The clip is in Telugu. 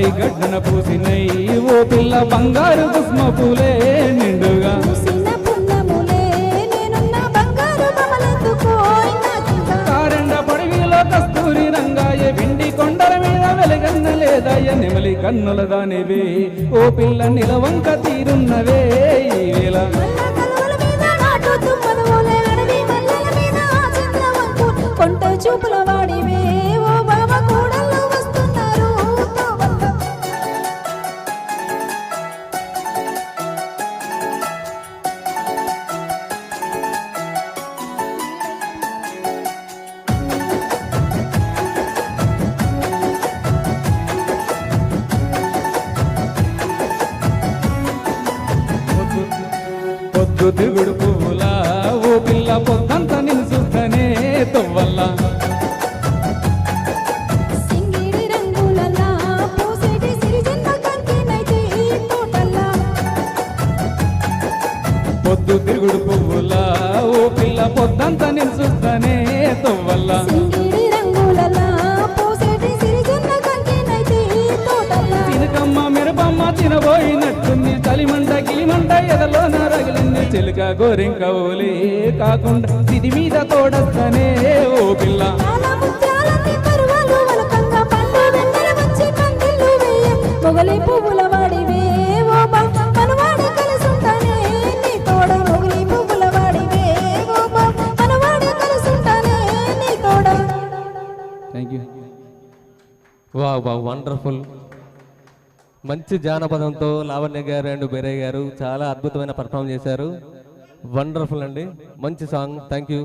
బాయి గడ్డన పూసినై ఓ పిల్ల బంగారు కుస్మ పూలే నిండుగా కారెండ పొడివిలో కస్తూరి రంగాయ వెండి కొండల మీద వెలగన్న లేదయ్య నెమలి కన్నుల దానివే ఓ పిల్ల నిలవంక తీరున్నవే ఈ వేళ కొంట చూపుల వాడివే ఓ బాబా కూడల్లో వస్తున్నారు పొద్దు దిగుడు పువ్వులా ఓ పిల్ల పొద్దంతా నిన్ను చూస్తనే తొవ్వల్లా సింగిడి రంగులలా పూసేటి సిరిజన్న కంకినైతే తోటల్లా పొద్దు తిరుగుడు పువ్వులా ఓ పిల్ల పొద్దంతా నిన్ను చూస్తనే తొవ్వల్లా సింగిడి రంగులలా పూసేటి సిరిజన్న కంకినైతే తోటల్లా తినకమ్మ మిరపమ్మ తినబోయినట్టుంది చలిమంట గిలిమంట ఎదలో నరగలింది చిలుక గోరింక ఓలే కాకుండా సిది మీద తోడస్తనే ఓ పిల్ల ముత్యాలన్నీ పరువాలు వలకంగా పండు వెన్నెల వచ్చి కందిళ్ళు వేయ మొగలి పువ్వుల వాడివే ఓ బాబా మనవాడి కలిసుంటానే నీ తోడ మొగలి పువ్వుల వాడివే ఓ బాబా మనవాడి కలిసుంటానే నీ తోడ థ్యాంక్ యూ. Wow wonderful. మంచి జానపదంతో లావణ్య గారు అండ్ బెరయ్య గారు చాలా అద్భుతమైన పర్ఫామ్ చేశారు. వండర్ఫుల్ అండి, మంచి సాంగ్. Thank you.